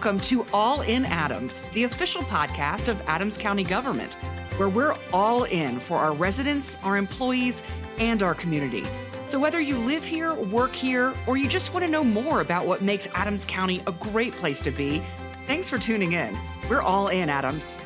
welcome to All in Adams, the official podcast of Adams County government, where we're all in for our residents, our employees, and our community. So whether you live here, work here, or you just want to know more about what makes Adams County a great place to be, thanks for tuning in. We're all in, Adams.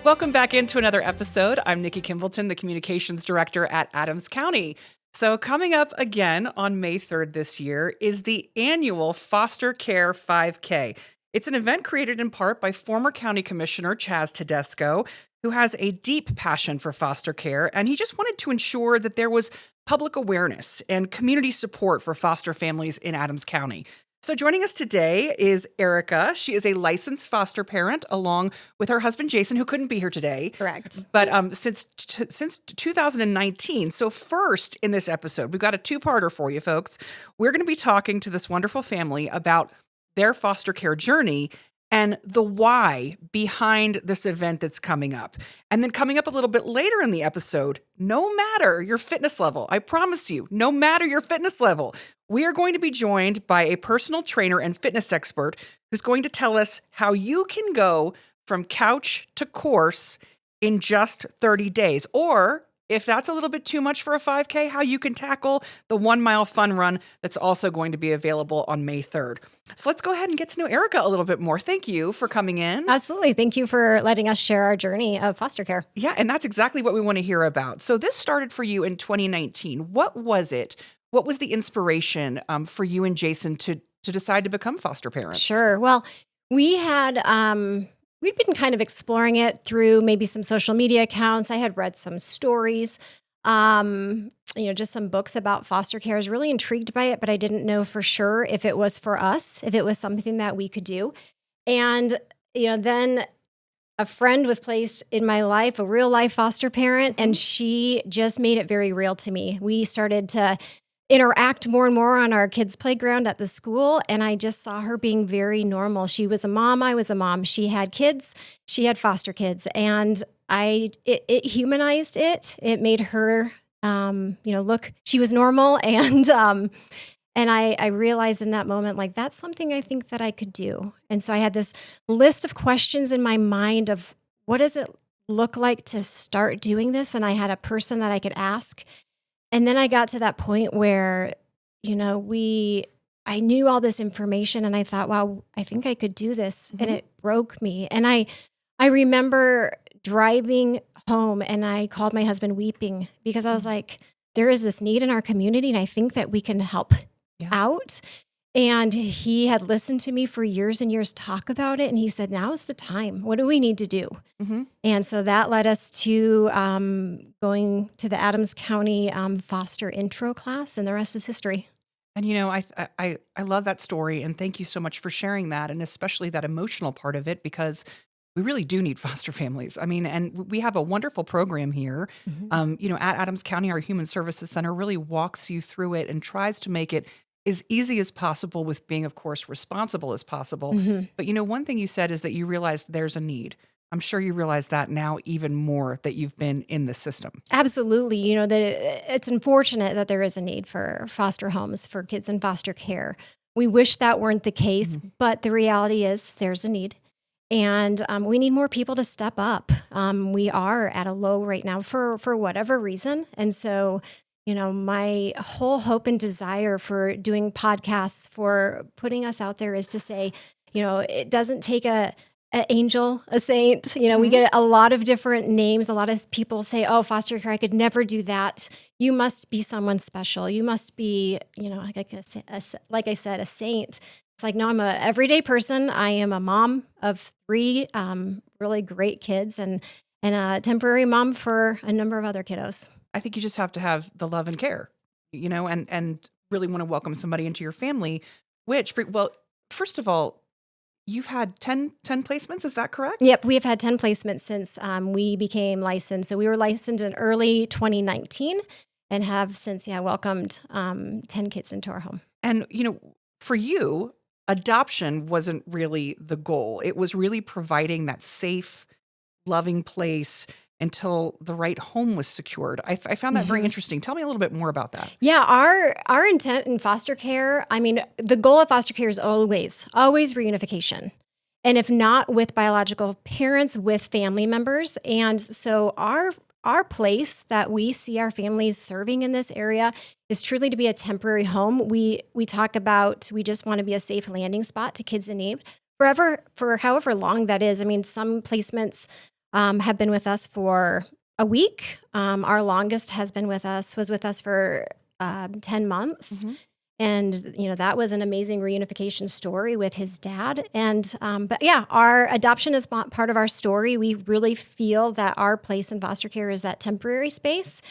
Welcome back into another episode. I'm Nikki Kimbleton, the Communications Director at Adams County. So coming up again on May 3rd this year is the annual Foster Care 5K. It's an event created in part by former County Commissioner Chaz Tedesco, who has a deep passion for foster care, and he just wanted to ensure that there was public awareness and community support for foster families in Adams County. So joining us today is Erica. She is a licensed foster parent along with her husband, Jason, who couldn't be here today. Correct. But since 2019. So first in this episode, we've got a two-parter for you folks. We're going to be talking to this wonderful family about their foster care journey and the why behind this event that's coming up. And then coming up a little bit later in the episode, no matter your fitness level, I promise you, no matter your fitness level, we are going to be joined by a personal trainer and fitness expert who's going to tell us how you can go from couch to course in just 30 days. Or if that's a little bit too much for a 5K, how you can tackle the 1 mile fun run that's also going to be available on May 3rd. So let's go ahead and get to know Erica a little bit more. Thank you for coming in. Absolutely. Thank you for letting us share our journey of foster care. Yeah, and that's exactly what we want to hear about. So this started for you in 2019. What was it? What was the inspiration for you and Jason to decide to become foster parents? Sure. Well, we had we'd been kind of exploring it through maybe some social media accounts. I had read some stories, just some books about foster care. I was really intrigued by it, but I didn't know for sure if it was for us, if it was something that we could do. And, then a friend was placed in my life, a real life foster parent, and she just made it very real to me. We started to interact more and more on our kids' playground at the school, and I just saw her being very normal. She was a mom, I was a mom. She had kids, she had foster kids, and it humanized it. It made her, look, she was normal, and I realized in that moment, like, that's something I think that I could do. And so I had this list of questions in my mind of what does it look like to start doing this, and I had a person that I could ask. And then I got to that point where, I knew all this information and I thought, wow, I think I could do this. Mm-hmm. And it broke me. And I remember driving home and I called my husband weeping because I was like, there is this need in our community and I think that we can help out. And he had listened to me for years and years talk about it. And he said, now is the time. What do we need to do? Mm-hmm. And so that led us to going to the Adams County foster intro class, and the rest is history. And, I love that story. And thank you so much for sharing that. And especially that emotional part of it, because we really do need foster families. I mean, and we have a wonderful program here. Mm-hmm. At Adams County, our Human Services Center really walks you through it and tries to make it as easy as possible with being, of course, responsible as possible. Mm-hmm. But, one thing you said is that you realized there's a need. I'm sure you realize that now even more that you've been in the system. Absolutely. That it's unfortunate that there is a need for foster homes for kids in foster care. We wish that weren't the case, mm-hmm. but the reality is there's a need. And we need more people to step up. We are at a low right now for whatever reason. And so my whole hope and desire for doing podcasts, for putting us out there is to say, it doesn't take an angel, a saint. Mm-hmm. We get a lot of different names. A lot of people say, oh, foster care, I could never do that. You must be someone special. You must be, like I said, a saint. It's like, no, I'm a everyday person. I am a mom of 3 really great kids and a temporary mom for a number of other kiddos. I think you just have to have the love and care, and really want to welcome somebody into your family, first of all, you've had 10 placements, is that correct? Yep, we have had 10 placements since we became licensed. So we were licensed in early 2019 and have since, welcomed 10 kids into our home. And, for you, adoption wasn't really the goal. It was really providing that safe, loving place until the right home was secured. I found that very interesting. Tell me a little bit more about that. Yeah, our intent in foster care, I mean, the goal of foster care is always reunification. And if not with biological parents, with family members. And so our place that we see our families serving in this area is truly to be a temporary home. We talk about we just want to be a safe landing spot to kids in need for however long that is. I mean, some placements have been with us for a week. Our longest was with us for 10 months. Mm-hmm. And, that was an amazing reunification story with his dad. And, but yeah, our adoption is part of our story. We really feel that our place in foster care is that temporary space.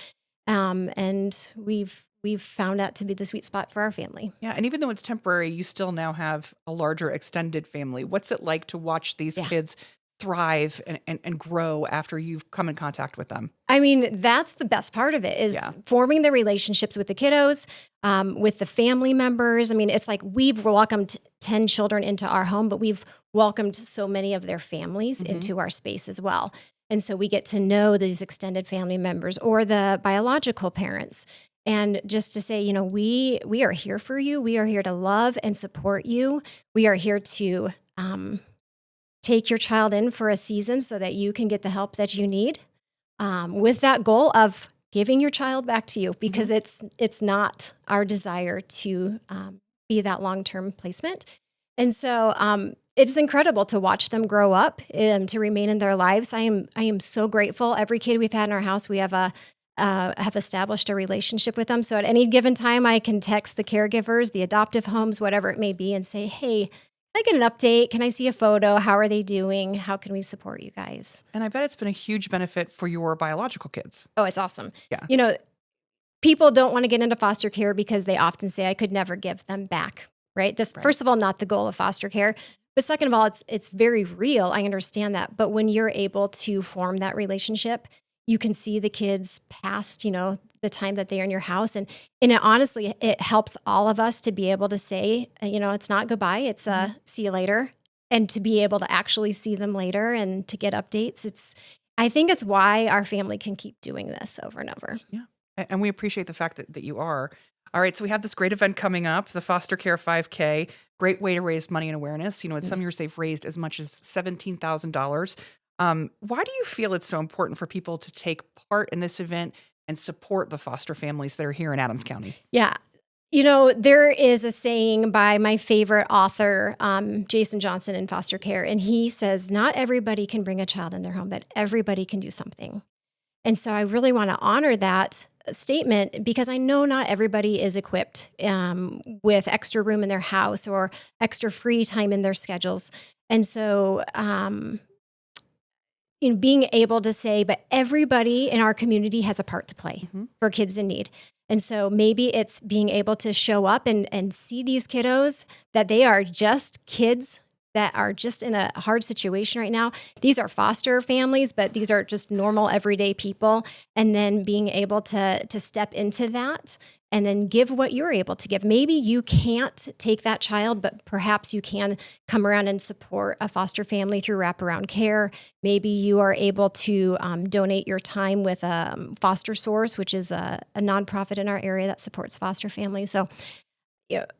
And we've found that to be the sweet spot for our family. Yeah. And even though it's temporary, you still now have a larger extended family. What's it like to watch these kids thrive and grow after you've come in contact with them? I mean, that's the best part of it is forming the relationships with the kiddos, with the family members. I mean, it's like we've welcomed 10 children into our home, but we've welcomed so many of their families into our space as well. And so we get to know these extended family members or the biological parents. And just to say, we are here for you. We are here to love and support you. We are here to take your child in for a season so that you can get the help that you need, with that goal of giving your child back to you, because it's not our desire to be that long-term placement. And so it's incredible to watch them grow up and to remain in their lives. I am so grateful. Every kid we've had in our house, we have established a relationship with them. So at any given time, I can text the caregivers, the adoptive homes, whatever it may be, and say, hey, can I get an update? Can I see a photo? How are they doing? How can we support you guys? And I bet it's been a huge benefit for your biological kids. Oh, it's awesome. Yeah. People don't want to get into foster care because they often say, I could never give them back, right? First of all, not the goal of foster care. But second of all, it's very real. I understand that. But when you're able to form that relationship, you can see the kids past, the time that they are in your house. And honestly, it helps all of us to be able to say, it's not goodbye, it's see you later. And to be able to actually see them later and to get updates. I think it's why our family can keep doing this over and over. Yeah. And we appreciate the fact that you are. All right. So we have this great event coming up, the Foster Care 5K. Great way to raise money and awareness. In some years they've raised as much as $17,000. Why do you feel it's so important for people to take part in this event and support the foster families that are here in Adams County? Yeah. There is a saying by my favorite author, Jason Johnson in foster care, and he says, not everybody can bring a child in their home, but everybody can do something. And so I really want to honor that statement because I know not everybody is equipped with extra room in their house or extra free time in their schedules. And so, being able to say, but everybody in our community has a part to play for kids in need. And so maybe it's being able to show up and see these kiddos, that they are just kids that are just in a hard situation right now. These are foster families, but these are just normal, everyday people. And then being able to step into that and then give what you're able to give. Maybe you can't take that child, but perhaps you can come around and support a foster family through wraparound care. Maybe you are able to donate your time with Foster Source, which is a nonprofit in our area that supports foster families. So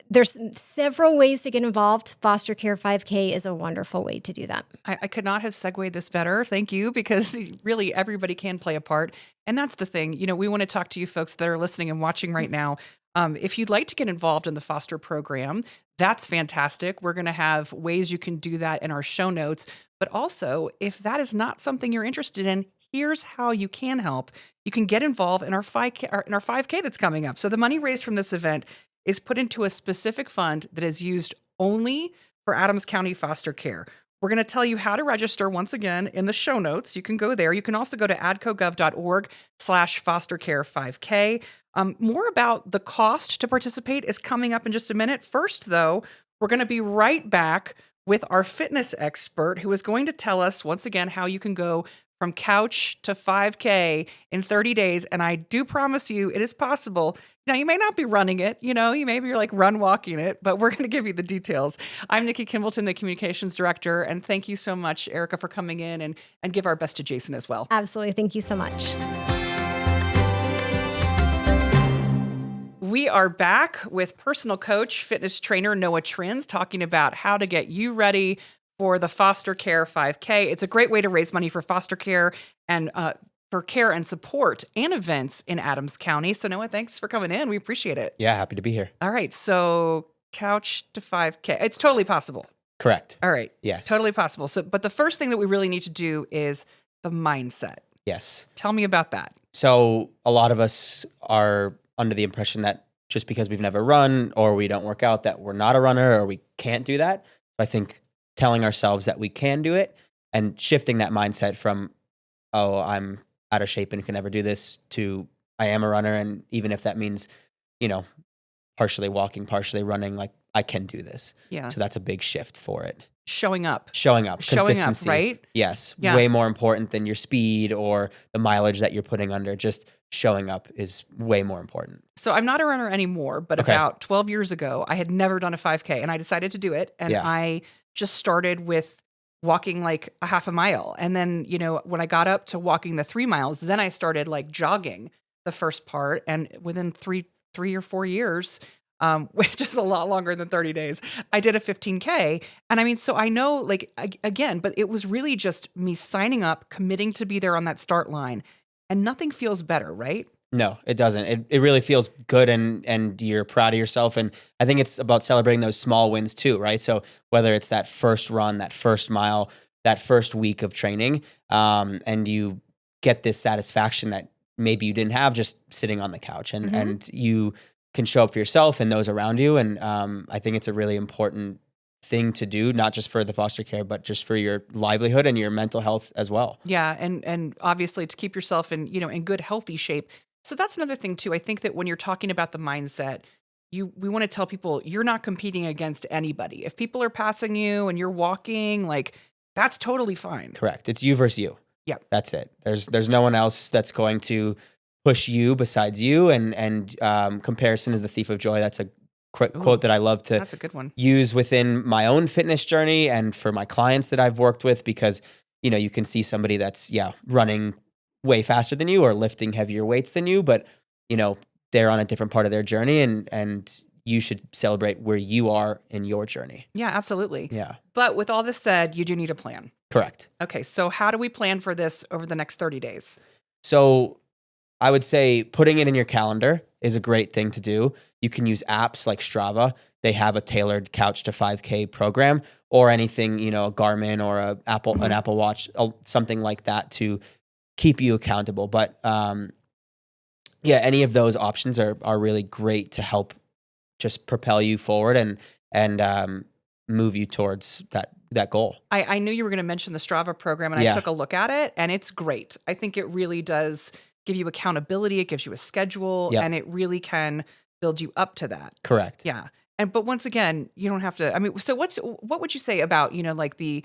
there's several ways to get involved. Foster Care 5K is a wonderful way to do that. I could not have segued this better. Thank you, because really everybody can play a part. And that's the thing. We want to talk to you folks that are listening and watching right now. If you'd like to get involved in the foster program, that's fantastic. We're going to have ways you can do that in our show notes. But also, if that is not something you're interested in, here's how you can help. You can get involved in our 5K that's coming up. So the money raised from this event is put into a specific fund that is used only for Adams County foster care. We're going to tell you how to register once again in the show notes. You can go there. You can also go to adcogov.org/fostercare5K. More about the cost to participate is coming up in just a minute. First, though, we're going to be right back with our fitness expert who is going to tell us once again how you can go from couch to 5K in 30 days. And I do promise you it is possible. Now, you may not be running it, you may be like run walking it, but we're going to give you the details. I'm Nikki Kimbleton, the communications director. And thank you so much, Erica, for coming in and give our best to Jason as well. Absolutely. Thank you so much. We are back with personal coach, fitness trainer Noah Trins, talking about how to get you ready for the foster care 5K. It's a great way to raise money for foster care and for care and support and events in Adams County. So Noah, thanks for coming in. We appreciate it. Yeah, happy to be here. All right. So couch to 5K. It's totally possible. Correct. All right. Yes. Totally possible. So, but the first thing that we really need to do is the mindset. Yes. Tell me about that. So a lot of us are under the impression that just because we've never run or we don't work out that we're not a runner or we can't do that. I think telling ourselves that we can do it and shifting that mindset from, oh, I'm out of shape and can never do this, to I am a runner. And even if that means, partially walking, partially running, like I can do this. Yeah. So that's a big shift for it. Showing up. Consistency. Right? Yes. Yeah. Way more important than your speed or the mileage that you're putting under. Just showing up is way more important. So I'm not a runner anymore, but Okay. about 12 years ago, I had never done a 5K and I decided to do it. And Yeah. I just started with walking like a half a mile. And then, when I got up to walking the 3 miles, then I started like jogging the first part. And within three or 4 years, which is a lot longer than 30 days, I did a 15K. And I mean, so I know like, again, but it was really just me signing up, committing to be there on that start line, and nothing feels better, right? No, it doesn't. It really feels good and you're proud of yourself. And I think it's about celebrating those small wins too, right? So whether it's that first run, that first mile, that first week of training, and you get this satisfaction that maybe you didn't have just sitting on the couch, and you can show up for yourself and those around you. And I think it's a really important thing to do, not just for the foster care, but just for your livelihood and your mental health as well. Yeah, and obviously to keep yourself in, in good, healthy shape. So that's another thing too. I think that when you're talking about the mindset, we want to tell people you're not competing against anybody. If people are passing you and you're walking, like that's totally fine. Correct. It's you versus you. Yeah. That's it. There's no one else that's going to push you besides you. And comparison is the thief of joy. That's a quote that I love to That's a good one. use within my own fitness journey and for my clients that I've worked with, because, you can see somebody that's, running way faster than you or lifting heavier weights than you, but, they're on a different part of their journey, and you should celebrate where you are in your journey. Yeah, absolutely. Yeah. But with all this said, you do need a plan. Correct. Okay, so how do we plan for this over the next 30 days? So I would say putting it in your calendar is a great thing to do. You can use apps like Strava. They have a tailored couch to 5K program, or anything, a Garmin or an Apple Watch, something like that to keep you accountable. But any of those options are really great to help just propel you forward and move you towards that goal. I knew you were going to mention the Strava program, and I took a look at it, and it's great. I think it really does give you accountability. It gives you a schedule, and it really can build you up to that. Correct. Yeah. But once again, you don't have to, I mean, so what would you say about, like the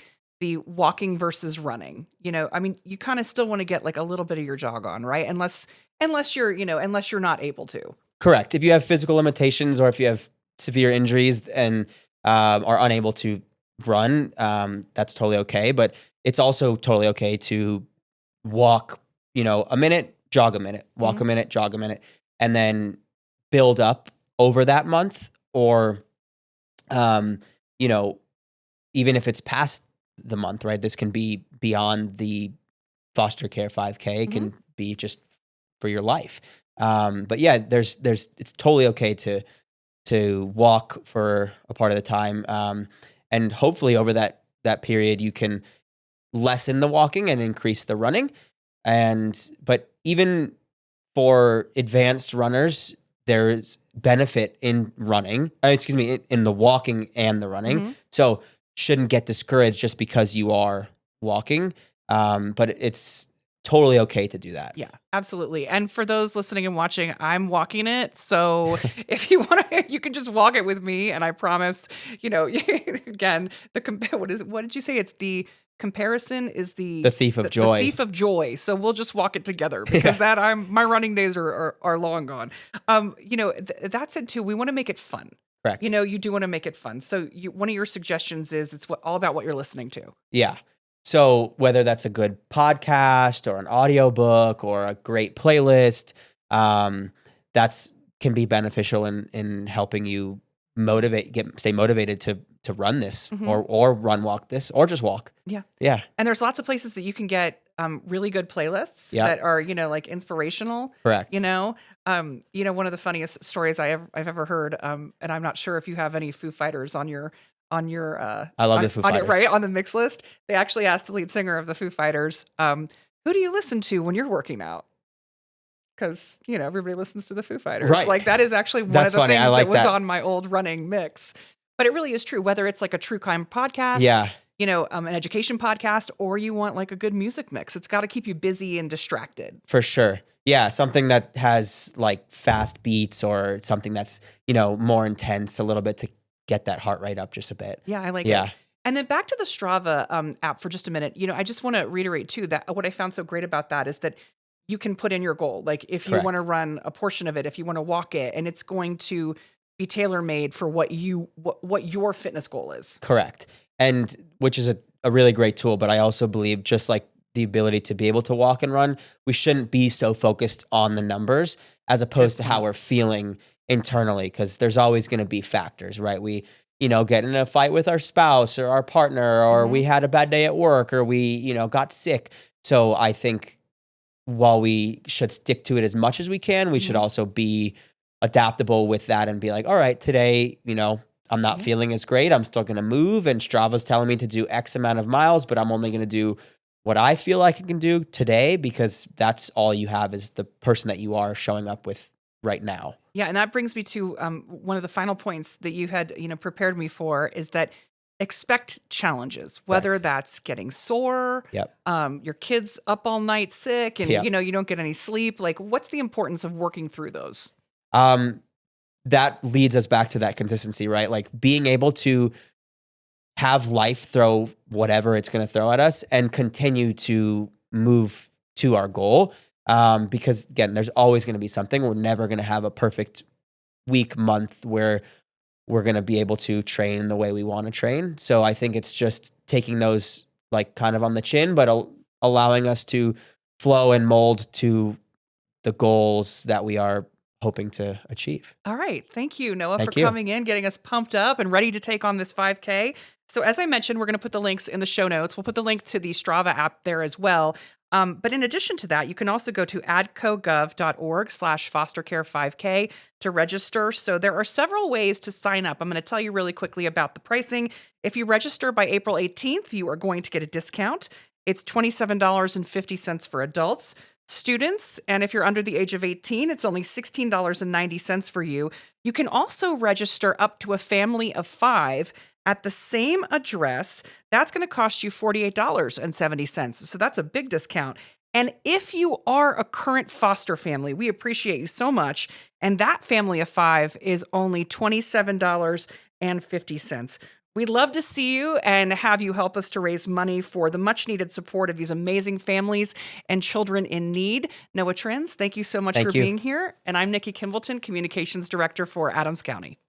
walking versus running? I mean, you kind of still want to get like a little bit of your jog on, right? Unless you're not able to. Correct. If you have physical limitations or if you have severe injuries and are unable to run, that's totally okay. But it's also totally okay to walk, a minute, jog a minute, walk a minute, jog a minute, and then build up over that month. Or, even if it's past the month, right? This can be beyond the foster care 5K. It can be just for your life. But yeah, it's totally okay to walk for a part of the time. And hopefully over that period, you can lessen the walking and increase the running. But even for advanced runners, there's benefit in running, in the walking and the running. So shouldn't get discouraged just because you are walking. But it's totally okay to do that. Yeah, absolutely. And for those listening and watching, I'm walking it. So if you want to, you can just walk it with me. And I promise, again, what did you say? It's the comparison is The thief of joy. The thief of joy. So we'll just walk it together because my running days are long gone. That said too, we want to make it fun. Correct. You do want to make it fun. So one of your suggestions is it's all about what you're listening to. Yeah. So whether that's a good podcast or an audiobook or a great playlist, that's can be beneficial in helping you stay motivated to run this or walk this or just walk. Yeah. Yeah. And there's lots of places that you can get really good playlists that are, like inspirational. Correct. One of the funniest stories I've ever heard, and I'm not sure if you have any Foo Fighters on your I love the Foo Fighters. On the mix list. They actually asked the lead singer of the Foo Fighters, who do you listen to when you're working out? Because, everybody listens to the Foo Fighters. Right. Like that is actually one of the things that was on my old running mix. But it really is true, whether it's like a true crime podcast, an education podcast, or you want like a good music mix. It's got to keep you busy and distracted. For sure. Yeah. Something that has like fast beats or something that's, more intense a little bit to get that heart rate up just a bit. Yeah, I like it. And then back to the Strava app for just a minute. I just want to reiterate too that what I found so great about that is that you can put in your goal. Like if you want to run a portion of it, if you want to walk it, and it's going to be tailor-made for what your fitness goal is. Correct. And which is a really great tool. But I also believe just like the ability to be able to walk and run, we shouldn't be so focused on the numbers as opposed to how we're feeling internally, because there's always going to be factors, right? We, get in a fight with our spouse or our partner, or we had a bad day at work, or we, got sick. So I think while we should stick to it as much as we can, we should also be adaptable with that and be like, all right, today, I'm not feeling as great. I'm still going to move, and Strava's telling me to do X amount of miles, but I'm only going to do what I feel like I can do today, because that's all you have is the person that you are showing up with right now. Yeah, and that brings me to one of the final points that you had, prepared me for, is that expect challenges, whether that's getting sore, your kids up all night sick, and you don't get any sleep. Like, what's the importance of working through those? That leads us back to that consistency, right? Like being able to have life throw whatever it's going to throw at us and continue to move to our goal. Because again, there's always going to be something. We're never going to have a perfect week, month where we're going to be able to train the way we want to train. So I think it's just taking those like kind of on the chin, but allowing us to flow and mold to the goals that we are hoping to achieve. All right. Thank you, Noah, for coming in, getting us pumped up and ready to take on this 5K. So as I mentioned, we're going to put the links in the show notes. We'll put the link to the Strava app there as well. But in addition to that, you can also go to adcogov.org/fostercare5K to register. So there are several ways to sign up. I'm going to tell you really quickly about the pricing. If you register by April 18th, you are going to get a discount. It's $27.50 for adults. Students, and if you're under the age of 18, it's only $16.90 for you. You can also register up to a family of 5 at the same address. That's going to cost you $48.70. So that's a big discount. And if you are a current foster family, we appreciate you so much. And that family of 5 is only $27.50. We'd love to see you and have you help us to raise money for the much needed support of these amazing families and children in need. Noah Trins, thank you so much for being here. And I'm Nikki Kimbleton, Communications Director for Adams County.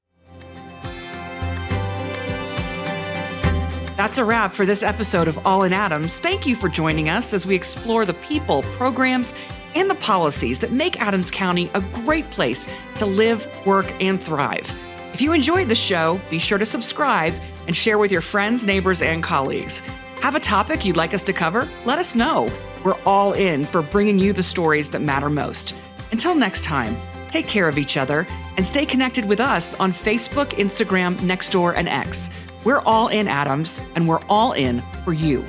That's a wrap for this episode of All in Adams. Thank you for joining us as we explore the people, programs, and the policies that make Adams County a great place to live, work, and thrive. If you enjoyed the show, be sure to subscribe and share with your friends, neighbors, and colleagues. Have a topic you'd like us to cover? Let us know. We're all in for bringing you the stories that matter most. Until next time, take care of each other and stay connected with us on Facebook, Instagram, Nextdoor, and X. We're all in Adams, and we're all in for you.